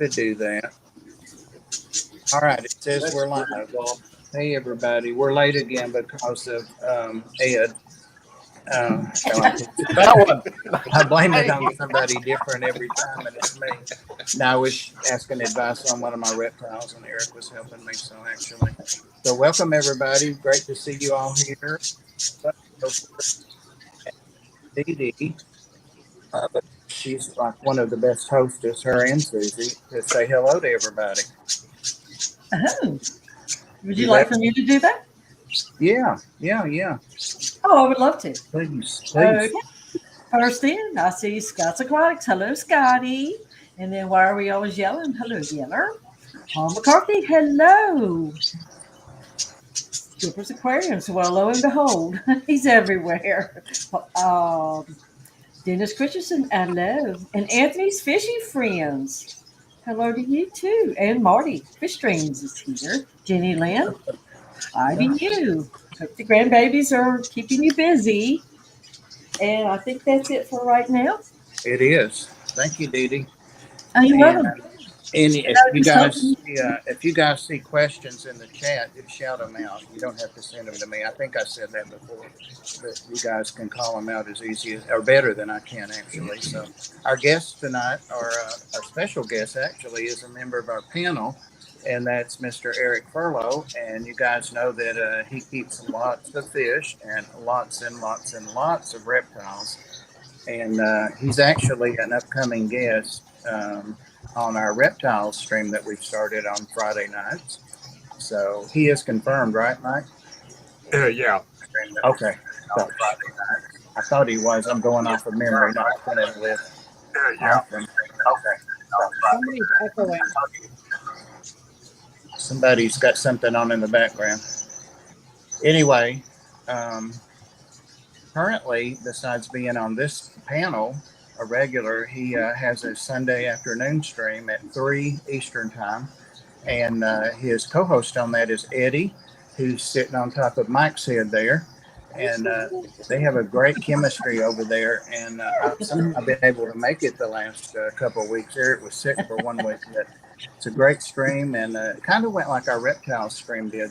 Could do that. All right, it says we're live. Hey, everybody. We're late again because of Ed. That one. I blame it on somebody different every time, and it's me. Now I was asking advice on one of my reptiles, and Eric was helping me. So welcome everybody. Great to see you all here. Dee Dee, she's like one of the best hostess, her and Susie, to say hello to everybody. Oh, would you like for me to do that? Yeah. Oh, I would love to. Please. Okay. First in, I see Scott's Aquatics. Hello, Scotty. And then why are we always yelling? Hello, Yeller. Paul McCarthy. Hello. Skipper's Aquariums. Well, lo and behold, he's everywhere. Dennis Christensen. Hello. And Anthony's Fishy Friends. Hello to you too. And Marty Fish Streams is here. Jenny Lynn. Hi to you. Hope the grandbabies are keeping you busy. And I think that's it for right now. It is. Thank you, Dee Dee. Oh, you're welcome. And if you guys see questions in the chat, just shout them out. You don't have to send them to me. I think I said that before, but you guys can call them out as easy as, or better than I can actually. So our guest tonight, or our special guest actually, is a member of our panel, and that's Mr. Eric Ferlo. And you guys know that he keeps lots of fish and lots and lots and lots of reptiles. And he's actually an upcoming guest on our reptiles stream that we've started on Friday nights. So he is confirmed, right, Mike? Yeah. Okay. So, I thought he was. I'm going off of memory, not putting it with. Yeah. Okay. Somebody's echoing. Somebody's got something on in the background. Anyway, currently, besides being on this panel, a regular, he has a Sunday afternoon stream at 3 Eastern time, and his co-host on that is Eddie, who's sitting on top of Mike's head there, and they have a great chemistry over there. And I've been able to make it the last couple of weeks. Eric was sick for 1 week, but it's a great stream, and it kind of went like our reptile stream went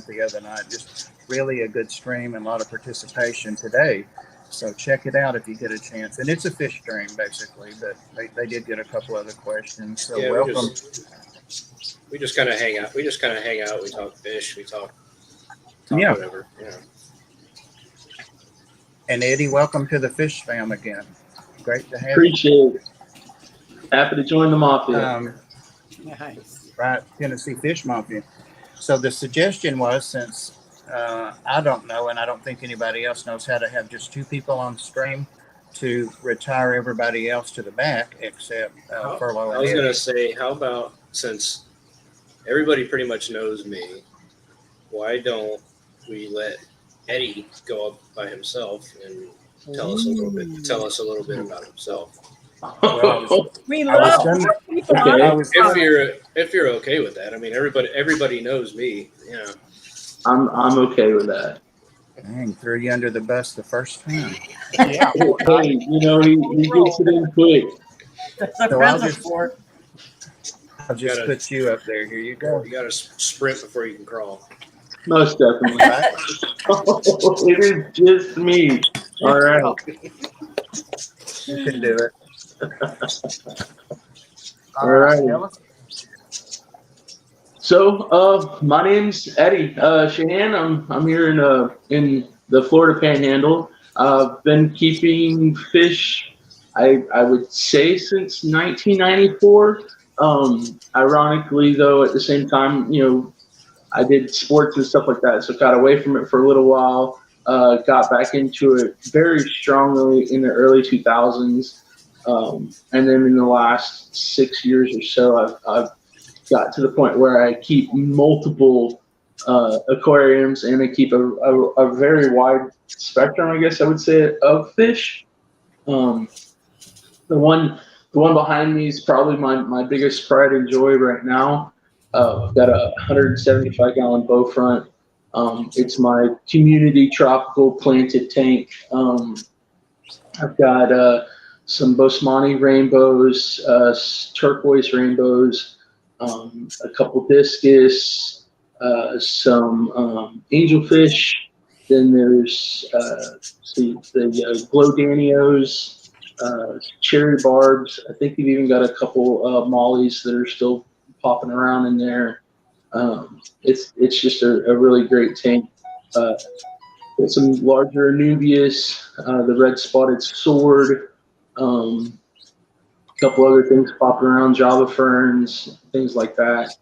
the other night. Just really a good stream and a lot of participation today. So check it out if you get a chance. And it's a fish stream, basically, but they did get a couple other questions. So yeah, welcome. We just kind of hang out. We talk fish. We talk whatever. Yeah. And Eddie, welcome to the fish fam again. Great to have Appreciate it. Happy to join the Mafia. Nice. Right, Tennessee Fish Mafia. So the suggestion was, since I don't know, and I don't think anybody else knows how to have just 2 people on stream, to retire everybody else to the back except Ferlo. I was going to say, how about, since everybody pretty much knows me, why don't we let Eddie go up by himself and tell us a little bit about himself? We love if you're okay with that. I mean, everybody knows me. Yeah. I'm okay with that. Dang, threw you under the bus the first time. Yeah. Hey, he gets it in quick. So I'll just put you up there. Here you go. You got to sprint before you can crawl. Most definitely. It is just me. All right. You can do it. All right. So, my name's Eddie Sheehan. I'm here in the Florida Panhandle. I've been keeping fish, I would say, since 1994. Ironically, though, at the same time, I did sports and stuff like that, so got away from it for a little while. Got back into it very strongly in the early 2000s, and then in the last 6 years or so, I've got to the point where I keep multiple aquariums, and I keep a very wide spectrum, I guess I would say, of fish. The one behind me is probably my biggest pride and joy right now. I've got a 175-gallon bow front. It's my community tropical planted tank. I've got some Bosemani rainbows, turquoise rainbows, a couple discus, some angelfish. Then there's the glow danios, cherry barbs. I think you've even got a couple mollies that are still popping around in there. It's just a really great tank. Got some larger Anubias, the red spotted sword, a couple other things popping around, Java ferns, things like that.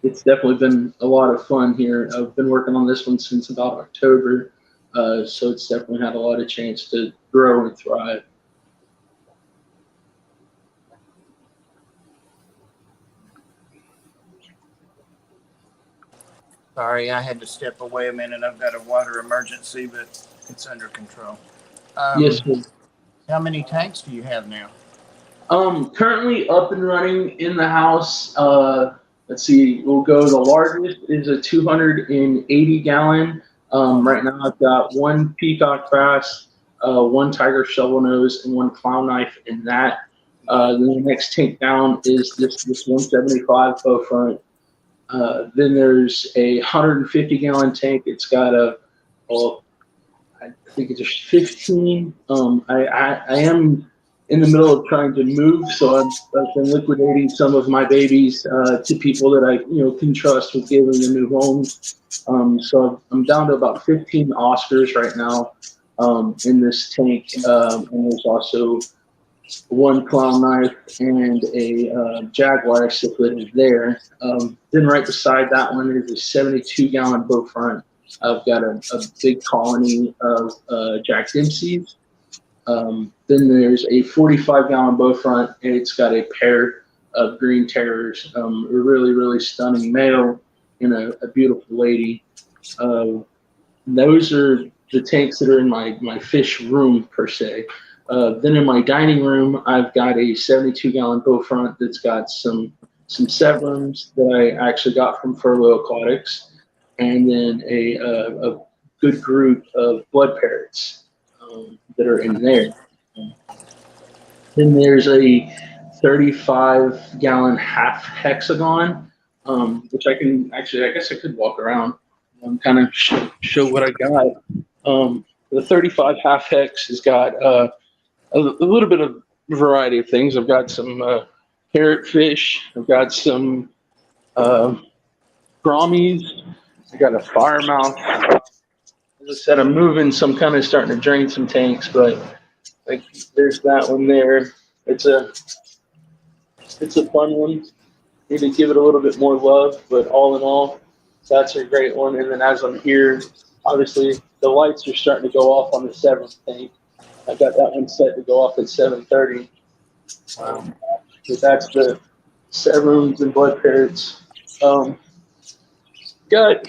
It's definitely been a lot of fun here. I've been working on this one since about October, so it's definitely had a lot of chance to grow and thrive. Sorry, I had to step away a minute. I've got a water emergency, but it's under control. Yes, sir. How many tanks do you have now? Currently up and running in the house. Let's see, we'll go. The largest is a 280 gallon. Right now I've got one peacock bass, one tiger shovel nose, and one clown knife in that. Then the next tank down is this 175 bow front. Then there's a 150 gallon tank. It's got I think it's a 15. I am in the middle of trying to move, so I've been liquidating some of my babies to people that I can trust with giving them new homes. So I'm down to about 15 Oscars right now in this tank, and there's also one clown knife and a jaguar cichlid there. Then right beside that one is a 72 gallon bow front. I've got a big colony of Jack Dempsey's. Then there's a 45 gallon bow front, and it's got a pair of green terrors, a really, really stunning male and a beautiful lady. Those are the tanks that are in my fish room per se. Then in my dining room, I've got a 72 gallon bow front that's got some Severums that I actually got from Ferlo'S Aquatics, and then a good group of blood parrots that are in there. Then there's a 35 gallon half hexagon, which I guess I could walk around and kind of show what I got. The 35 half hex has got a little bit of variety of things. I've got some parrotfish. I've got some brahmies. I got a firemouth. As I said, I'm moving, so I'm kind of starting to drain some tanks, but like there's that one there. It's a fun one. Need to give it a little bit more love, but all in all, that's a great one. And then as I'm here, obviously the lights are starting to go off on the 7th tank. I got that one set to go off at 7:30. But that's the Severums and blood parrots. Got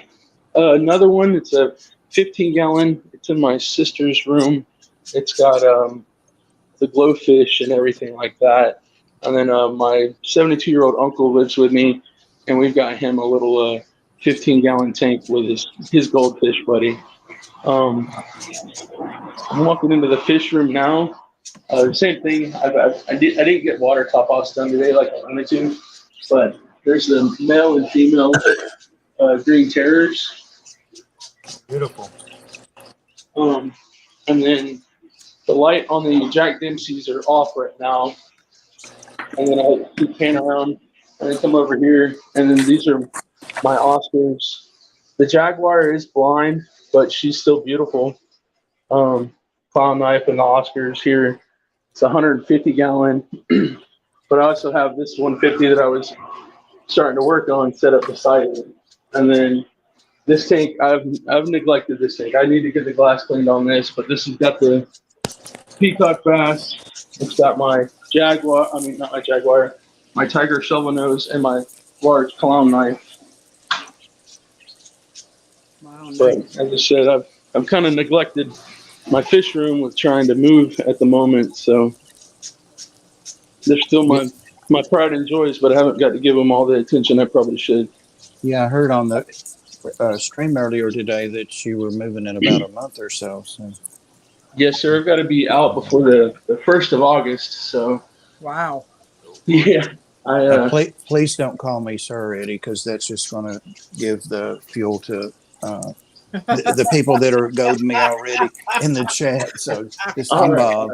another one. It's a 15 gallon. It's in my sister's room. It's got the glowfish and everything like that. And then my 72-year-old uncle lives with me, and we've got him a little 15 gallon tank with his goldfish buddy. I'm walking into the fish room now. Same thing. I didn't get water top offs done today like I wanted to, but there's the male and female green terrors. Beautiful. And then the light on the Jack Dempsey's are off right now. And then I'll pan around and then come over here. And then these are my Oscars. The Jaguar is blind, but she's still beautiful. Clown knife and the Oscars here. It's 150 gallon. But I also have this 150 that I was starting to work on set up beside it. And then this tank, I've neglected this tank. I need to get the glass cleaned on this, but this has got the peacock bass. It's got my Jaguar, not my Jaguar, my tiger shovel nose and my large clown knife. Wow, But nice. as I said, I've kind of neglected my fish room with trying to move at the moment, so they're still my pride and joys, but I haven't got to give them all the attention I probably should. Yeah, I heard on the stream earlier today that you were moving in about a month or so. So Yes, sir. I've got to be out before the 1st of August. So, Wow. yeah. Please don't call me Sir Eddie, because that's just going to give the fuel to the people that are goading me already in the chat. So All I'm right. Bob.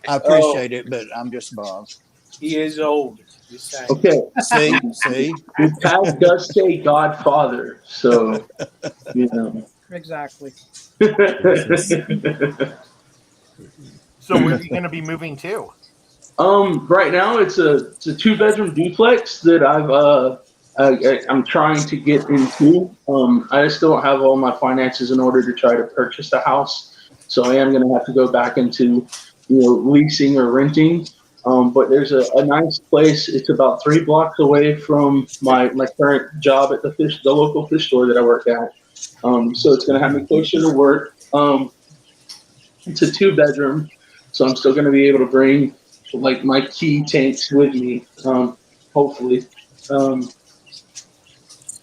I appreciate it, but I'm just Bob. He is old. Just saying. Okay. See. The tag does say Godfather, so you know. Exactly. So where are you going to be moving to? Right now it's a 2-bedroom duplex that I'm trying to get into. I still don't have all my finances in order to try to purchase a house, so I am going to have to go back into leasing or renting. But there's a nice place. It's about 3 blocks away from my current job at the local fish store that I work at. So it's going to have me closer to work. It's a 2-bedroom, so I'm still going to be able to bring my key tanks with me. Hopefully,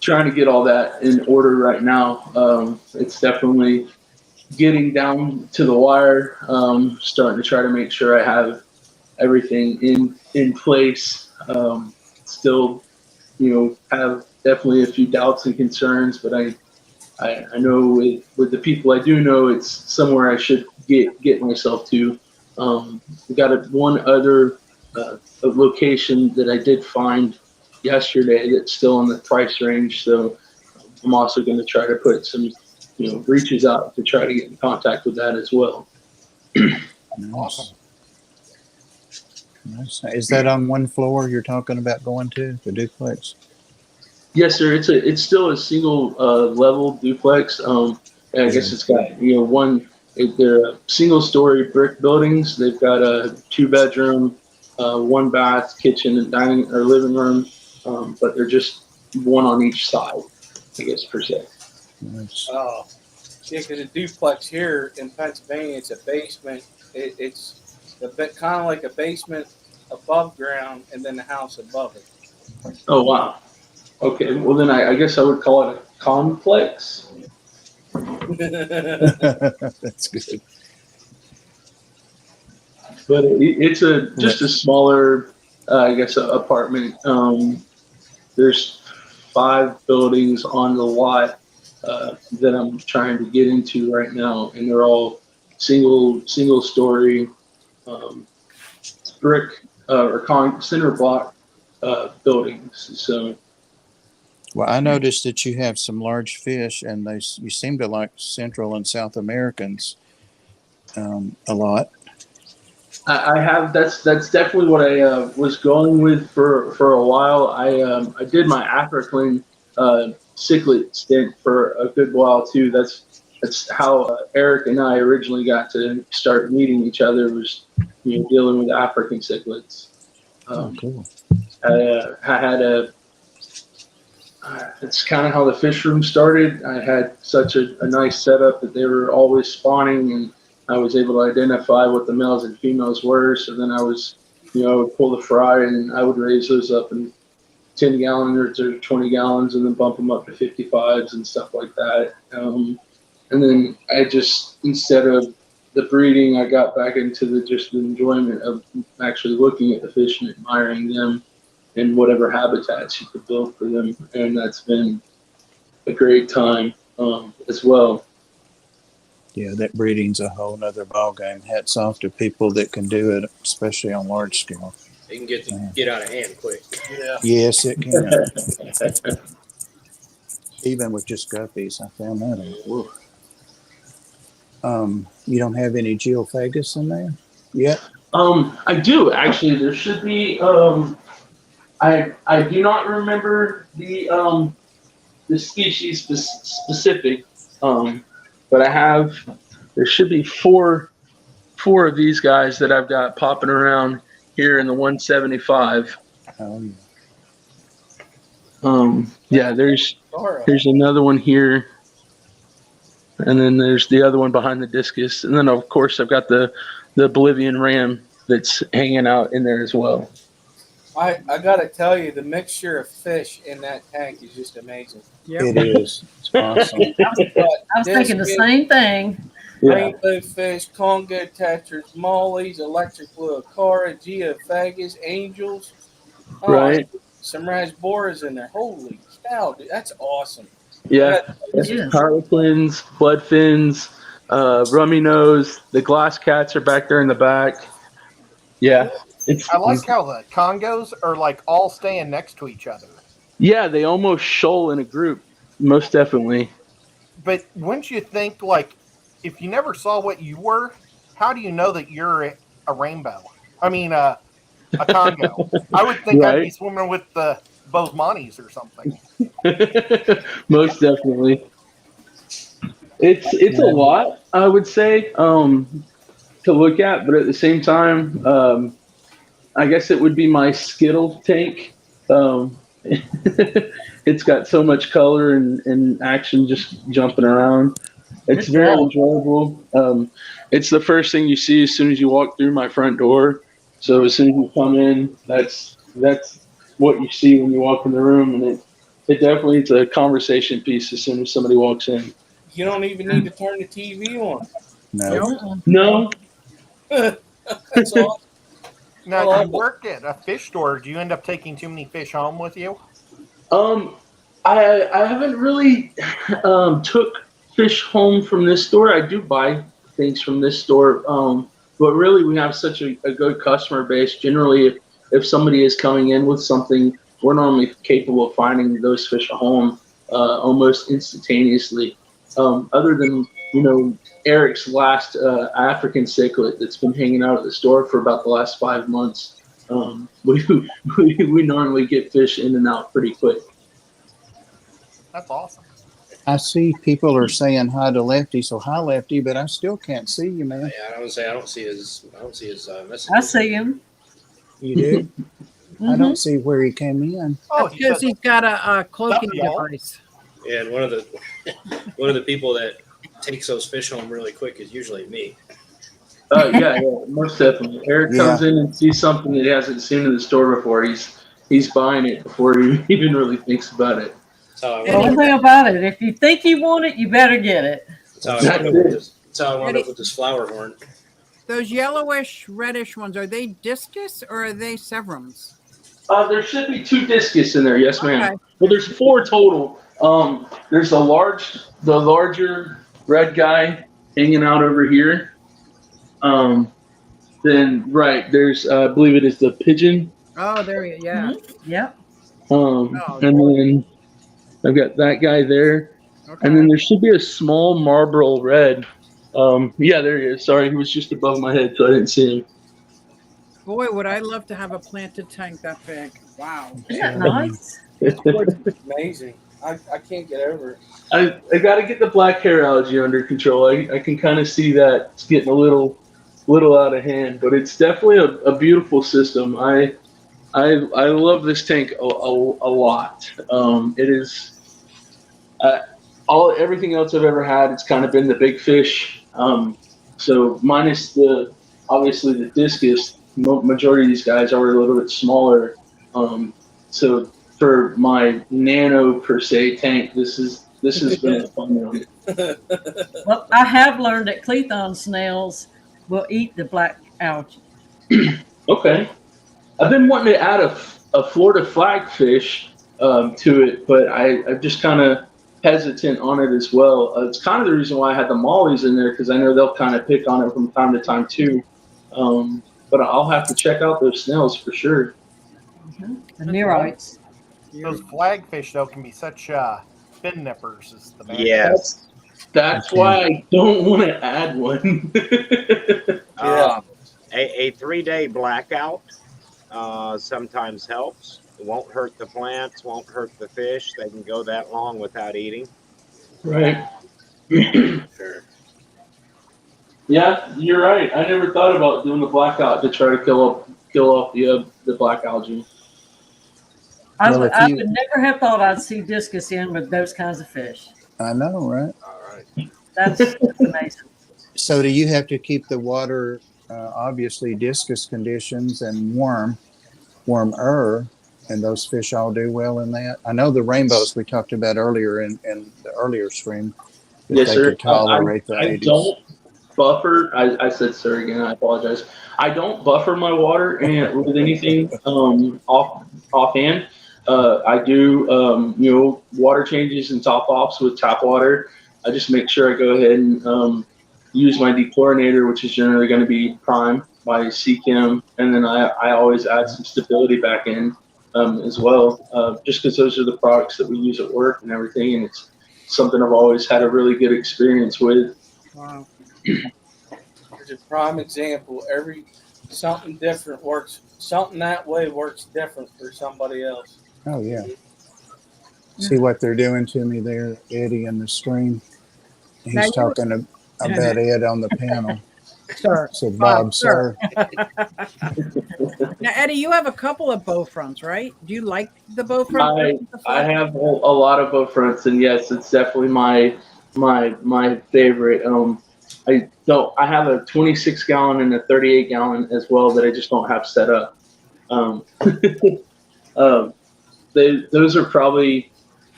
trying to get all that in order right now. It's definitely getting down to the wire. Starting to try to make sure I have everything in place. Still, have definitely a few doubts and concerns, but I know with the people I do know, it's somewhere I should get myself to. We got one other location that I did find yesterday that's still in the price range, so I'm also going to try to put some reaches out to try to get in contact with that as well. Awesome. Nice. Is that on one floor you're talking about going to, the duplex? Yes, sir. It's still a single level duplex. And I guess it's got they're single story brick buildings. They've got a 2-bedroom, 1 bath, kitchen and dining or living room, but they're just one on each side, I guess per se. Nice. Oh, yeah, because a duplex here in Pennsylvania, it's a basement. It's kind of like a basement above ground, and then the house above it. Oh wow. Okay, well then I guess I would call it a complex. That's good. But it's just a smaller, I guess, apartment. There's 5 buildings on the lot that I'm trying to get into right now, and they're all single story brick or cinder block buildings. So. Well, I noticed that you have some large fish, and you seem to like Central and South Americans a lot. I have. That's definitely what I was going with for a while. I did my African cichlid stint for a good while too. That's how Eric and I originally got to start meeting each other, was dealing with African cichlids. Cool. I had it's kind of how the fish room started. I had such a nice setup that they were always spawning, and I was able to identify what the males and females were. So then I was, I would pull the fry and I would raise those up in 10 gallons or 20 gallons and then bump them up to 55s and stuff like that. And then I just, instead of the breeding, I got back into the enjoyment of actually looking at the fish and admiring them and whatever habitats you could build for them. And that's been a great time as well. Yeah, that breeding's a whole nother ballgame. Hats off to people that can do it, especially on large scale. It can get out of hand quick. Yeah. Yes, it can. Even with just guppies, I found that out. You don't have any geophagus in there yet? I do actually. There should be. I do not remember the species specific, but I have. There should be four of these guys that I've got popping around here in the 175. Yeah, there's another one here, and then there's the other one behind the discus, and then of course I've got the Bolivian ram that's hanging out in there as well. I gotta tell you, the mixture of fish in that tank is just amazing. Yep. It is. It's awesome. I was thinking the same thing. rainbow fish, Congo tetras, mollies, electric blue acara, geophagus, angels. Oh, Right. some rasboras in there. Holy cow, dude, that's awesome. Yeah. Yes. Harlequins, bloodfins, rummy nose. The glass cats are back there in the back. Yeah. I like how the Congos are like all staying next to each other. Yeah, they almost shoal in a group. Most definitely. But wouldn't you think, like, if you never saw what you were, how do you know that you're a rainbow? I mean, a Congo. I would think I'd be Right. swimming with the Bozemanese or something. Most definitely. It's a lot, I would say, to look at, but at the same time, I guess it would be my Skittle tank. It's got so much color and action just jumping around. It's very enjoyable. It's the first thing you see as soon as you walk through my front door. So as soon as you come in, that's what you see when you walk in the room, and it definitely is a conversation piece as soon as somebody walks in. You don't even need to turn the TV on. No, That's awesome. Now, you worked at a fish store. Do you end up taking too many fish home with you? I haven't really took fish home from this store. I do buy things from this store, but really we have such a good customer base. Generally, if somebody is coming in with something, we're normally capable of finding those fish at home almost instantaneously. Other than, Eric's last African cichlid that's been hanging out at the store for about the last 5 months. We normally get fish in and out pretty quick. That's awesome. I see people are saying hi to Lefty, so hi Lefty, but I still can't see you, man. Yeah, I don't see his message. I see him. You do? I don't see where he came in. Oh, That's because he's got a cloaking y'all. device. Yeah, and one of the people that takes those fish home really quick is usually me. Yeah, most definitely. Eric comes in and sees something that he hasn't seen in the store before. He's buying it before he even really thinks about it. One thing about it, if you think you want it, you better get it. That's how I wound up with this flower horn. Those yellowish, reddish ones, are they discus or are they severums? There should be 2 discus in there, yes, ma'am. Okay. Well, there's 4 total. There's the larger red guy hanging out over here. Then there's I believe it is the pigeon. Oh, there you yeah. Mm-hmm. Yep. And then I've got that guy there. Okay. And then there should be a small Marlboro red. Yeah, there he is. Sorry, he was just above my head, so I didn't see him. Boy, would I love to have a planted tank that big. Wow. Isn't that nice? Amazing. I can't get over it. I got to get the black hair allergy under control. I can kind of see that it's getting a little out of hand, but it's definitely a beautiful system. I love this tank a lot. It is everything else I've ever had. It's kind of been the big fish. So minus obviously the discus, majority of these guys are a little bit smaller. So for my nano per se tank, this has been a fun one. Well, I have learned that Clethon snails will eat the black algae. Okay. I've been wanting to add a Florida flagfish to it, but I'm just kind of hesitant on it as well. It's kind of the reason why I had the mollies in there, because I know they'll kind of pick on it from time to time too. But I'll have to check out those snails for sure. The neurites. Those flagfish, though, can be such fin nippers. Is the bad Yes. That's why I don't want to add one. A 3-day blackout sometimes helps. It won't hurt the plants, won't hurt the fish. They can go that long without eating. Right. Sure. Yeah, you're right. I never thought about doing the blackout to try to kill off the black algae. I Well, would if you- never have thought I'd see discus in with those kinds of fish. I know, right? All right. That's amazing. So do you have to keep the water, obviously discus conditions and warmer, and those fish all do well in that? I know the rainbows we talked about earlier in the earlier stream, that Yes, they sir. could tolerate the I 80s. don't buffer. I said sir again. I apologize. I don't buffer my water with anything offhand. I do water changes and top offs with tap water. I just make sure I go ahead and use my dechlorinator, which is generally going to be Prime by Seachem, and then I always add some stability back in as well, just because those are the products that we use at work and everything, and it's something I've always had a really good experience with. Wow. There's a prime example. Something different works. Something that way works different for somebody else. Oh yeah. See what they're doing to me there, Eddie, in the stream. Now He's you- talking about Ed on the panel. Sir. So Bob, sir. Now, Eddie, you have a couple of bow fronts, right? Do you like the bow front? I have a lot of bow fronts, and yes, it's definitely my favorite. I have a 26 gallon and a 38 gallon as well that I just don't have set up. Those are probably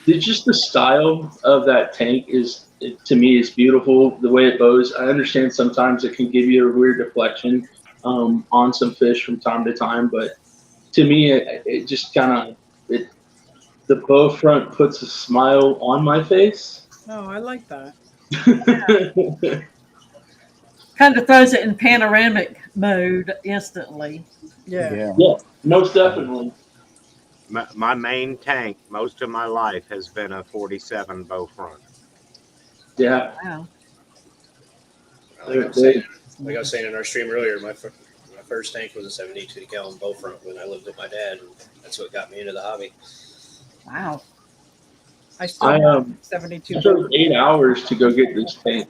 just the style of that tank to me is beautiful. The way it bows, I understand sometimes it can give you a weird deflection on some fish from time to time, but to me, it just kind of the bow front puts a smile on my face. Oh, I like that. Kind of throws it in panoramic mode instantly. Yeah. Yeah, most definitely. My main tank, most of my life, has been a 47 bow front. Yeah. Wow. Like I was saying in our stream earlier, my first tank was a 72 gallon bow front when I lived with my dad, and that's what got me into the hobby. Wow. I still have 72. It took 8 hours to go get this tank.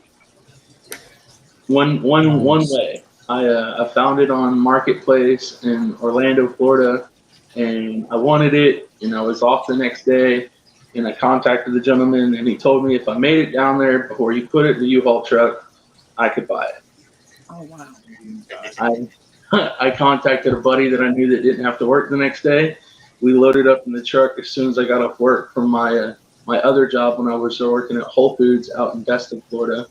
One way. I found it on Marketplace in Orlando, Florida, and I wanted it, and I was off the next day, and I contacted the gentleman, and he told me if I made it down there before he put it in the U-Haul truck, I could buy it. Oh, wow. I contacted a buddy that I knew that didn't have to work the next day. We loaded up in the truck as soon as I got off work from my other job when I was working at Whole Foods out in Destin, Florida.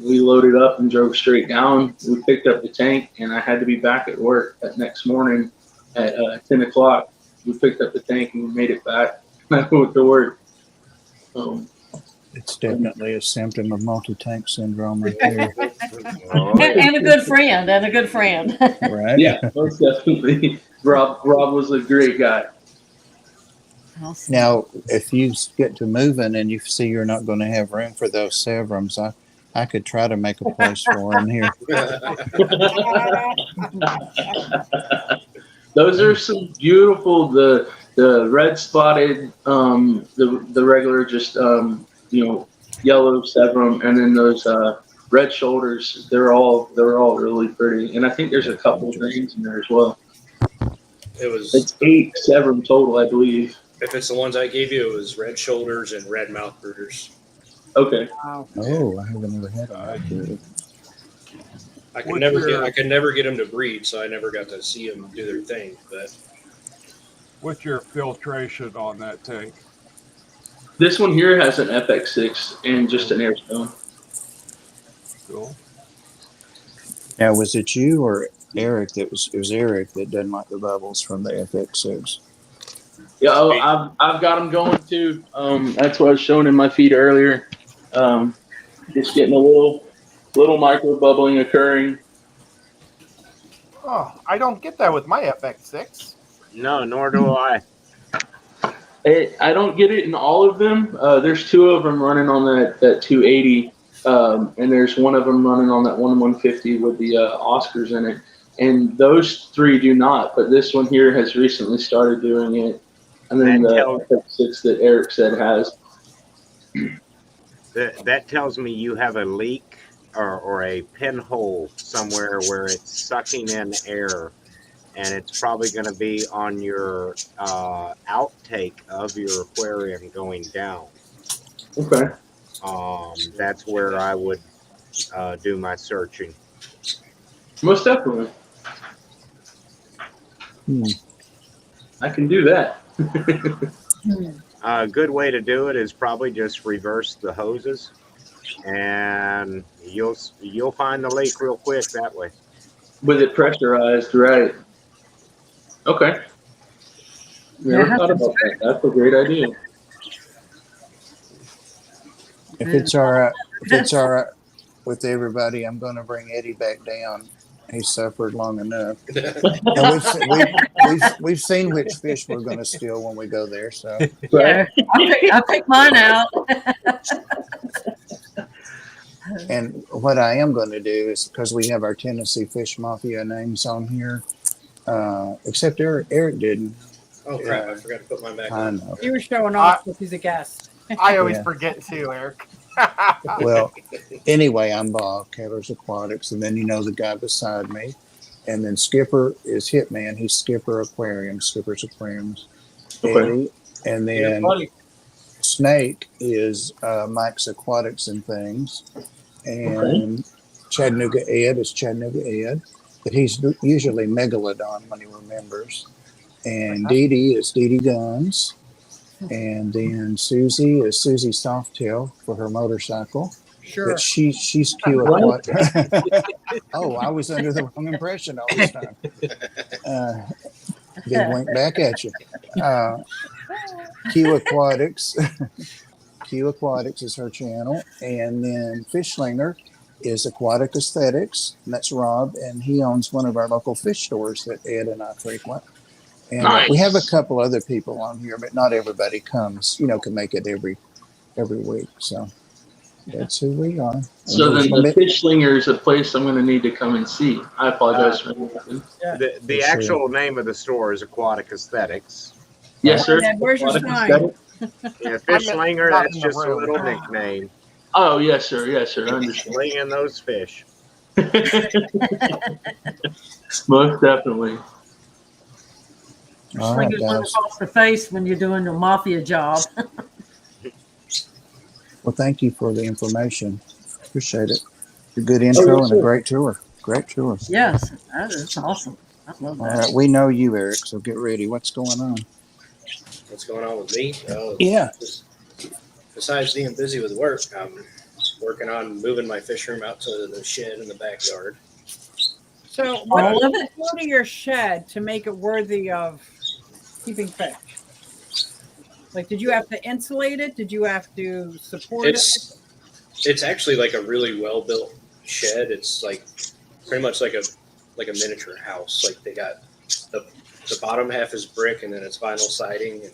We loaded up and drove straight down. We picked up the tank, and I had to be back at work that next morning at 10 o'clock. We picked up the tank and we made it back. I went to work. It's definitely a symptom of multi-tank syndrome right there. And a good friend. Right? Yeah, most definitely. Rob was a great guy. Awesome. Now, if you get to moving and you see you're not going to have room for those Severums, I could try to make a place for them here. Those are some beautiful, the red spotted, the regular just yellow Severum, and then those red shoulders. They're all really pretty, and I think there's a couple of greens in there as well. It's 8 Severum total, I believe. If it's the ones I gave you, it was red shoulders and red mouth brooders. Okay. Wow. Oh, I haven't ever had them. I could never get them to breed, so I never got to see them do their thing. But What's your filtration on that tank? This one here has an FX6 and just an air stone. Cool. Now, was it you or Eric it was Eric that didn't like the bubbles from the FX6? Yeah, I've got them going too. That's what I was showing in my feed earlier. Just getting a little micro bubbling occurring. Oh, I don't get that with my FX6. No, nor do I. I don't get it in all of them. There's 2 of them running on that 280, and there's one of them running on that 150 with the Oscars in it. And those 3 do not, but this one here has recently started doing it. And then the FX6 that Eric said has. That tells me you have a leak or a pinhole somewhere where it's sucking in air, and it's probably going to be on your outtake of your aquarium going down. Okay. That's where I would do my searching. Most definitely. I can do that. A good way to do it is probably just reverse the hoses and you'll find the leak real quick that way. With it pressurized, right? Okay. Never Yeah, thought about that. That's a great idea. If it's all right with everybody, I'm going to bring Eddie back down. He suffered long enough, and we've seen which fish we're going to steal when we go there. So Yeah, I'll pick mine out. And what I am going to do is, because we have our Tennessee Fish Mafia names on here, except Eric didn't. Oh crap! I forgot to put mine back I on. know. You were showing off because he's a guest. I always Yeah. forget too, Eric. Well, anyway, I'm Bob, Keller's Aquatics, and then the guy beside me, and then Skipper is Hitman. He's Skipper's Aquariums, Okay. Eddie, and then Snake is Mike's Aquatics and Things, and Chattanooga Ed is Chattanooga Ed, but he's usually Megalodon when he remembers, and Dee Dee is Dee Dee Guns. And then Susie is Susie Softail for her motorcycle. Sure. But she's Q Aquatics. Oh, I was under the wrong impression all this time. Big wink back at you. Q Aquatics. Q Aquatics is her channel. And then Fishlinger is Aquatic Aesthetics. And that's Rob. And he owns one of our local fish stores that Ed and I frequent. And Nice. we have a couple other people on here, but not everybody comes, can make it every week. So that's who we are. So then the Fishlinger is a place I'm going to need to come and see. I apologize for interrupting. The Sure. actual name of the store is Aquatic Aesthetics. Yes, sir. Dad, where's your Aquatic sign? Aesthetic? Yeah, Fishlinger, not that's in the just a room. little nickname. Oh, yes, sir. Yes, sir. I understand. Slinging those fish. Most definitely. All right, Swingers one guys. across the face when you're doing your mafia job. Well, thank you for the information. Appreciate it. A good intro and a great tour. Great tour. Yes, that is awesome. I love All that. right, we know you, Eric, so get ready. What's going on? What's going on with me? Yeah. Besides being busy with work, I'm working on moving my fish room out to the shed in the backyard. So what All did of you it? do to your shed to make it worthy of keeping fish? Like, did you have to insulate it? Did you have to support it? It's actually like a really well built shed. It's like pretty much like a miniature house. Like they got the bottom half is brick and then it's vinyl siding and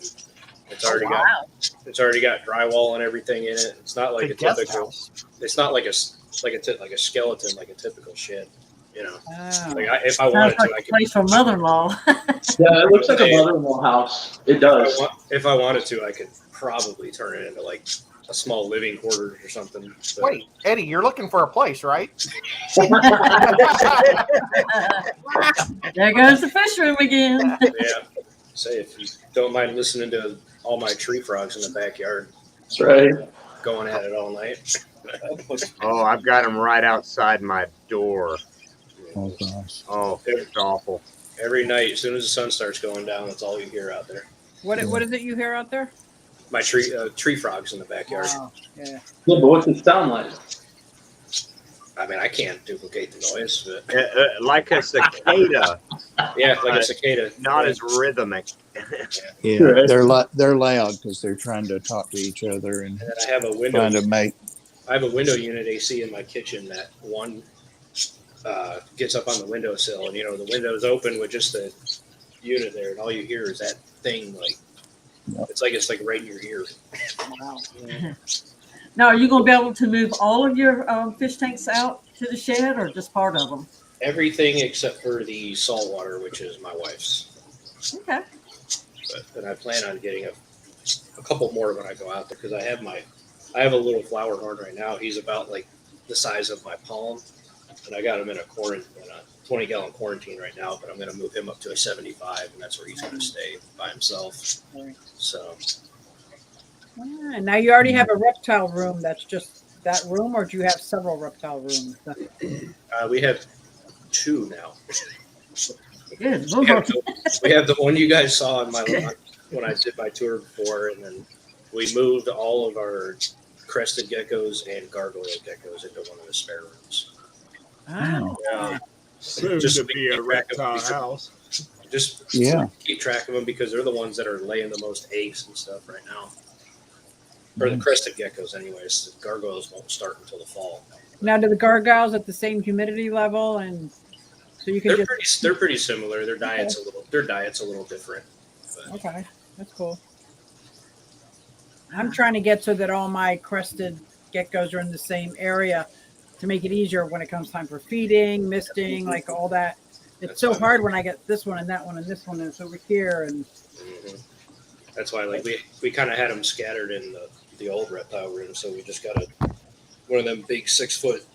it's already got drywall and everything in it. It's not like Big a guest typical. house. It's not like a skeleton like a typical shed. Oh. Like if I Sounds wanted like to, I a could. place for mother-in-law. Yeah, it looks like a mother-in-law house. It does. If I wanted to, I could probably turn it into like a small living quarters or something. But Wait, Eddie, you're looking for a place, right? There goes the fish room again. yeah, say if you don't mind listening to all my tree frogs in the backyard That's right. going at it all night. Oh, I've got them right outside my door. Oh, gosh. Oh, it's awful. Every night, as soon as the sun starts going down, that's all you hear out there. What is it you hear out there? My tree frogs in the backyard. Oh, yeah. Yeah, but what's it sound like? I mean, I can't duplicate the noise, but Like a cicada, yeah, like a cicada. not as rhythmic. Yeah, Right. they're loud because they're trying to talk to each other and And then I have a window. trying to make. I have a window unit AC in my kitchen that one gets up on the windowsill, and the window's open with just the unit there, and all you hear is that thing it's like right in your ear. Wow. Now, are you going to be able to move all of your fish tanks out to the shed or just part of them? Everything except for the salt water, which is my wife's. Okay. And I plan on getting a couple more when I go out there because I have a little flower horn right now. He's about like the size of my palm, and I got him in a 20-gallon quarantine right now. But I'm going to move him up to a 75, and that's where he's going to stay by himself. So Ah, now you already have a reptile room. That's just that room, or do you have several reptile rooms? we have 2 now. Good. We have the one you guys saw in when I did my tour before, and then we moved all of our crested geckos and gargoyle geckos into one of the spare rooms. Oh. Yeah. Soon Just to so we be can a keep track of reptile these- house. Just Yeah. keep track of them because they're the ones that are laying the most eggs and stuff right now. Or the crested geckos, anyways. The gargoyles won't start until the fall. Now, do the gargoyles at the same humidity level, and so you can They're pretty similar. Their diet's a little different. But Okay, that's cool. I'm trying to get so that all my crested geckos are in the same area to make it easier when it comes time for feeding, misting, like all that. It's That's so fine. hard when I get this one and that one and this one and it's over here and that's why, like, we kind of had them scattered in the old reptile room, so we just got one of them big 6-foot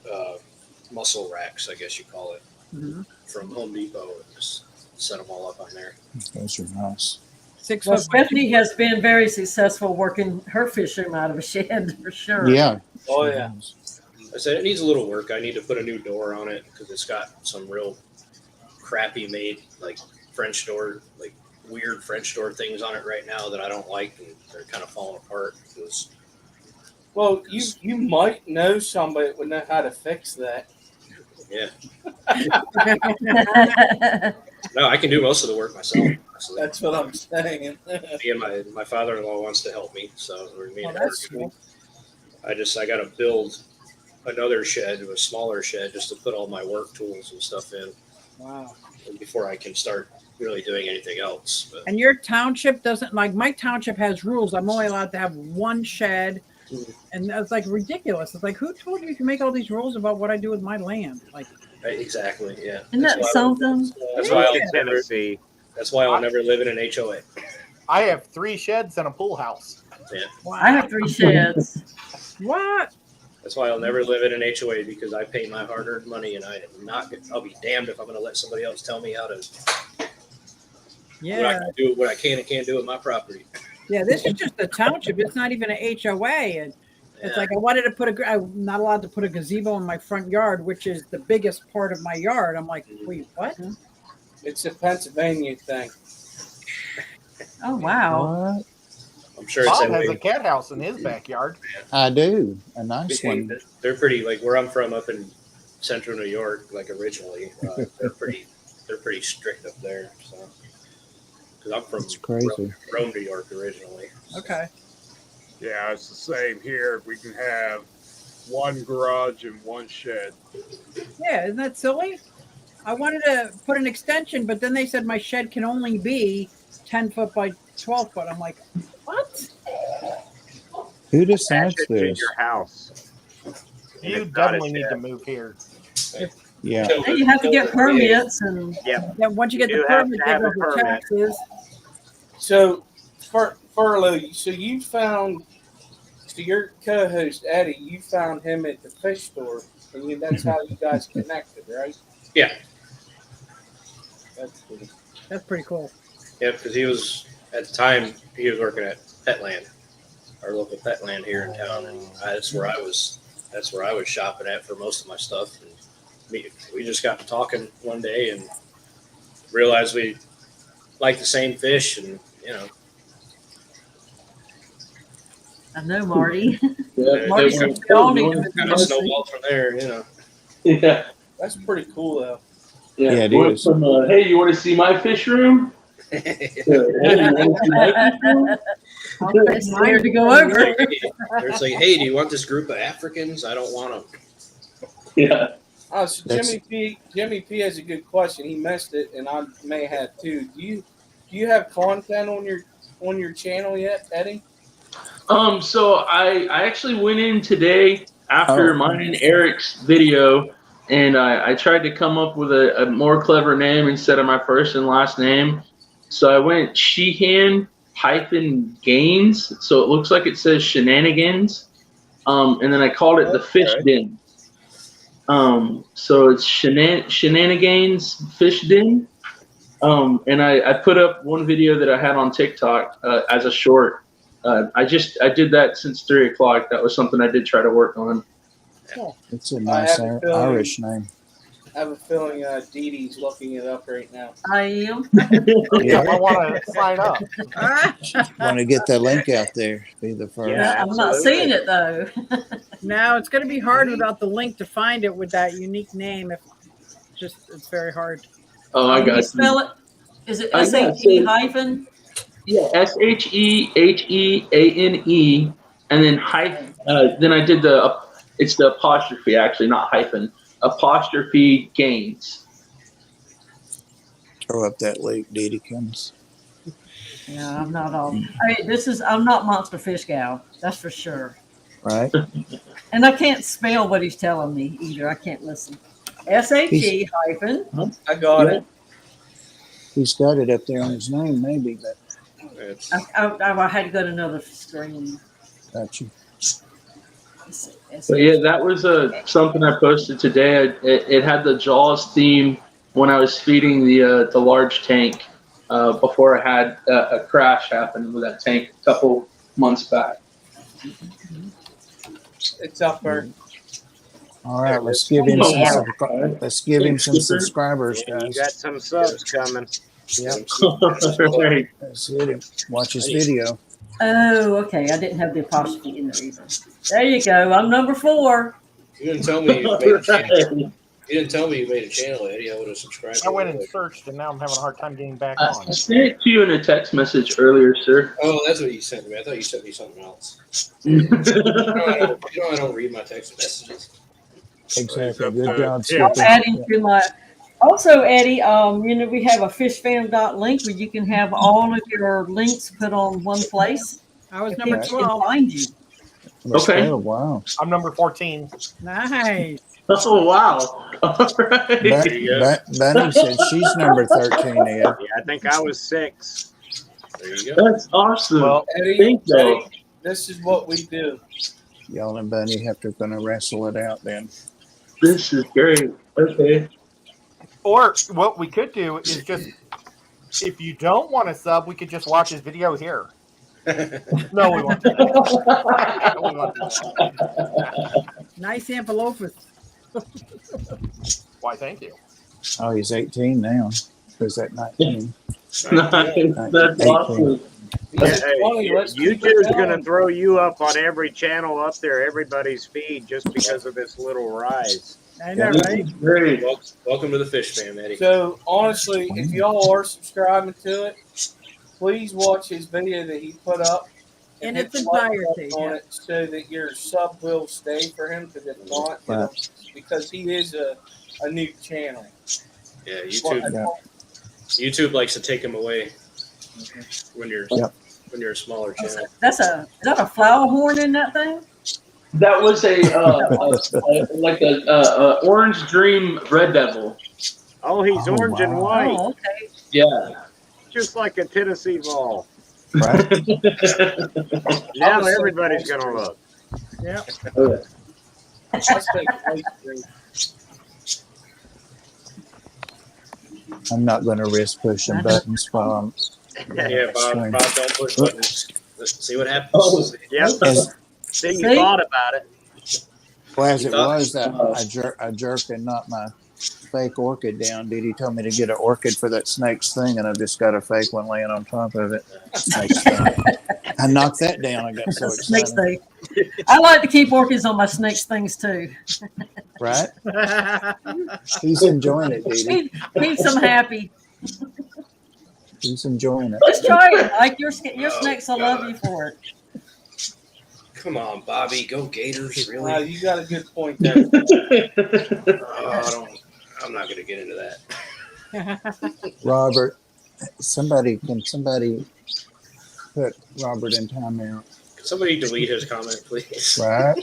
muscle racks, I guess you call it, from Home Depot, and just set them all up on there. Those are nice. 6 Well, foot. by Stephanie has been very successful working her fish room out of a shed for sure. Yeah. Oh, yeah. I said it needs a little work. I need to put a new door on it because it's got some real crappy made, like, French door, like weird French door things on it right now that I don't like, and they're kind of falling apart. Because Well, you might know somebody that would know how to fix that. yeah, no, I can do most of the work myself. Honestly. That's what I'm saying. Me and my father-in-law wants to help me, so we're me Oh, and that's her. cool. I got to build another shed, a smaller shed, just to put all my work tools and stuff in Wow. before I can start really doing anything else. But And your township doesn't, like, my township has rules. I'm only allowed to have one shed. And that's like ridiculous. It's like, who told you to make all these rules about what I do with my land? Like, exactly, yeah. Isn't that something? That's why In Tennessee. That's why I'll never live in an HOA. I have 3 sheds and a pool house. wow. I have 3 sheds. What? That's why I'll never live in an HOA because I pay my hard-earned money, and I'll be damned if I'm going to let somebody else tell me how to Yeah. what I can and can't do with my property. Yeah, this is just a township. It's not even a HOA. And it's Yeah. like I wanted to put I'm not allowed to put a gazebo in my front yard, which is the biggest part of my yard. I'm like, wait, what? It's a Pennsylvania thing. Oh, wow. What? I'm sure it's Bob that has way. a cat house in his backyard. I do. A nice one. They're pretty, like where I'm from, up in central New York, like originally, they're pretty strict up there. So, because I'm from That's crazy. Rome, New York originally. Okay. Yeah, it's the same here. We can have one garage and one shed. Yeah, isn't that silly? I wanted to put an extension, but then they said my shed can only be 10 foot by 12 foot. I'm like, what? Who decides Attach it to this? your house. You it's not a definitely need shed. to move here. Yeah. And you have to get permits and Then once you get You the have permit, to they have go a for permit. taxes. So, Ferlo, so you found, so your co-host Eddie, you found him at the fish store, and that's how you guys connected, right? Yeah, That's cool. That's pretty cool. yeah, because he was at the time he was working at Petland, our local Petland here in town, and that's where I was shopping at for most of my stuff. And we just got to talking one day and realized we like the same fish, and I know Marty. Yeah, Marty they said went- we all need to kind of snowballed from there. yeah, That's pretty cool, though. yeah. Yeah, it Went is. From, hey, you want to see my fish room? Hey, you want to see my fish room? I'm scared to go over. They're like, hey, do you want this group of Africans? I don't want them. Yeah. Oh, so That's- Jimmy P has a good question. He missed it, and I may have too. Do you have content on your channel yet, Eddie? So I actually went in today after Oh. mine and Eric's video, and I tried to come up with a more clever name instead of my first and last name. So I went Sheehan -Gains. So it looks like it says Shenanigans. And then I called it the Fish Den. So it's Shenanigans Fish Den. And I put up one video that I had on TikTok as a short. I did that since 3 o'clock. That was something I did try to work on. It's a nice have a feeling- Irish name. have a feeling Dee Dee's looking it up right now. I am. Yeah, I want to sign up. Want to get the link out there? Be the first. Yeah, I'm not absolutely. seeing it though. No, it's going to be hard without the link to find it with that unique name. It's very hard. Oh, I Can got you you. spell it? Is it I got SHE you. hyphen? Yeah, SHEHEANE, and then hyphen. Then I did it's the apostrophe actually, not hyphen. Apostrophe gains. Throw up that link, Dee Dee comes. Yeah, I'm not all. I'm not Monster Fish Gal. That's for sure. Right? And I can't spell what he's telling me either. I can't listen. SHE hyphen. I got it. He's got it up there on his name, maybe, but It's, I had to go to another screen. got you. But yeah, that was something I posted today. It had the Jaws theme when I was feeding the large tank before I had a crash happen with that tank a couple months back. It's up there. All right, let's give him some subscribers, You guys. got some subs coming. Yep. Right. Let's hit him. Watch his video. Oh, okay. I didn't have the apostrophe in there either. There you go. I'm number 4. you didn't tell me you made a channel. You didn't tell me you made a channel, Eddie. I would have subscribed. I went and searched, and now I'm having a hard time getting back I on. sent it to you in a text message earlier, sir. Oh, that's what you sent me. I thought you sent me something else. You know I don't read my text messages. Exactly. Good job, I'm Skippy. Adding to my. Also, Eddie, we have a fishfam.link where you can have all of your links put on one place. I was And number people can 12. find you. Okay. Oh, wow. I'm number 14. Nice. Oh wow! All right. Bunny said she's number 13, Ed. Yeah, I think I was 6. There you go. That's awesome. Well, Eddie, this is what we do. Y'all and Bunny have to gonna wrestle it out then. This is great. Okay. or what we could do is just, if you don't want to sub, we could just watch his video here. No, we won't do that. No, we won't do that. Nice envelope. Why, thank you. Oh, he's 18 now. Was that 19? That's awesome. YouTube's going to throw you up on every channel up there, everybody's feed, just because of this little rise. I know, This right? is great. Welcome to the fish fam, Eddie. So honestly, if y'all are subscribing to it, please watch his video that he put up In hit its the like button entirety, on yeah. it so that your sub will stay for him. Because if not, it'll- because he is a new channel. Yeah, Yeah. YouTube likes to take him away when you're when you're a smaller channel. Is that a flower horn in that thing? That was like a Orange Dream Red Devil. Oh, he's Oh, orange and wow. white, Oh, okay. Yeah. just like a Tennessee ball. Right? Now everybody's going to look. Yep. Let's take ice cream. I'm not going to risk pushing buttons while I'm. Yeah, Bob, don't push buttons. Let's see what happens. Oh. Yep. As, See, you See? thought about it. well, as it thought- was, I jerked and knocked my fake orchid down. Didi told me to get an orchid for that snake's thing, and I've just got a fake one laying on top of it. Snake's thing. I knocked that down. I got so Snakes excited. thing. I like to keep orchids on my snakes things too. Right? He's enjoying it, Didi. Keeps them happy. He's enjoying it. Just try it. Like your snakes will love you for it. Come on, Bobby, go Gators! Really? You got a good point there. Oh, I'm not going to get into that. Robert, can somebody put Robert in timeout? Can somebody delete his comment, please? Right?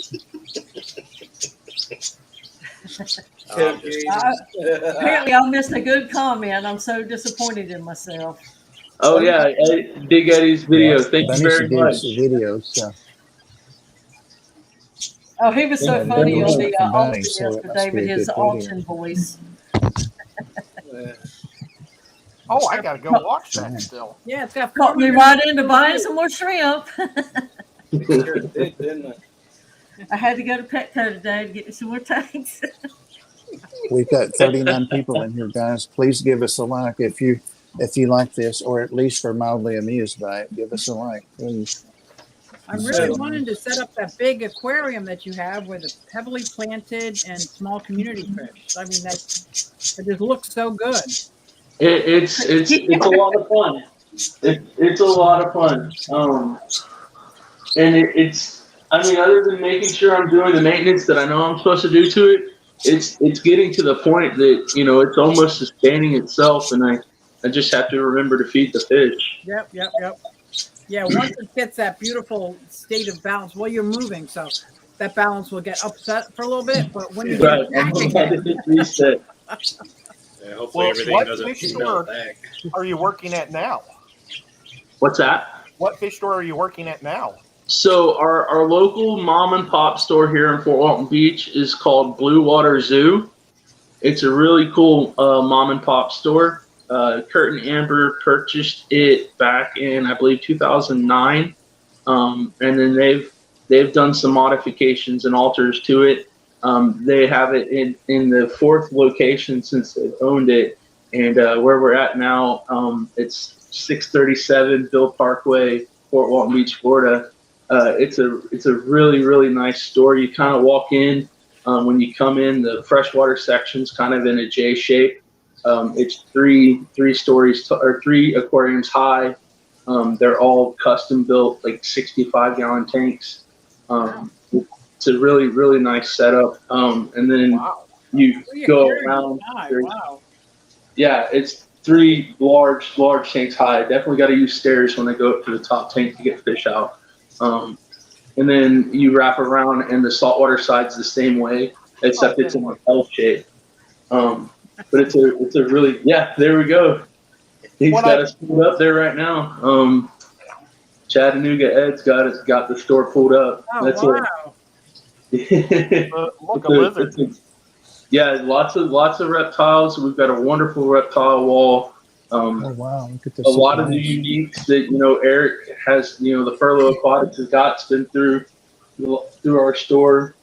I'm just- Apparently, I missed a good comment. I'm so disappointed in myself. Oh yeah, Big Eddie's video. Thank you Bunny very should do much. some videos. So. Oh, he was so Yeah, funny that on was the from Bunny, auction so it must yesterday be a with his good video. auction voice. Oh, I gotta go watch that still. Yeah, it's got Caught me right into buying some more shrimp. Sure did, didn't it? I had to go to Petco today to get me some more tanks. We've got 39 people in here, guys. Please give us a like if you like this, or at least are mildly amused by it. Give us a like, please. I'm really So- wanting to set up that big aquarium that you have with a heavily planted and small community fish. I mean, that just looks so good. It's a lot of fun. It's a lot of fun. And it's I mean, other than making sure I'm doing the maintenance that I know I'm supposed to do to it, it's getting to the point that it's almost sustaining itself, and I just have to remember to feed the fish. Yep. Yeah, once it gets that beautiful state of balance, well, you're moving, so that balance will get upset for a little bit, but when you get Right, it back I'm again, about to reset. Yeah, hopefully Well, everything what doesn't fish melt store back. are you working at now? What's that? What fish store are you working at now? So our local mom and pop store here in Fort Walton Beach is called Blue Water Zoo. It's a really cool mom and pop store. Kurt and Amber purchased it back in, I believe, 2009, and then they've done some modifications and alters to it. They have it in the fourth location since they've owned it, and where we're at now, it's 637 Bill Parkway, Fort Walton Beach, Florida. It's a really, really nice store. You kind of walk in. When you come in, the freshwater section's kind of in a J shape. It's three stories or 3 aquariums high. They're all custom built, like 65-gallon tanks. It's a really, really nice setup. And then you go around. Wow. Yeah, it's 3 large tanks high. Definitely got to use stairs when they go up to the top tank to get fish out. And then you wrap around, and the saltwater side's the same way, except it's in an L shape. But it's a really, there we go. He's got us pulled up there right now. Chattanooga Ed's got the store pulled up. Oh, That's wow. Look, a lizard. Lots of reptiles. We've got a wonderful reptile wall. Oh wow! Look at this. A lot of the uniques that Eric has, the Ferlo'S Aquatics has got been through our store.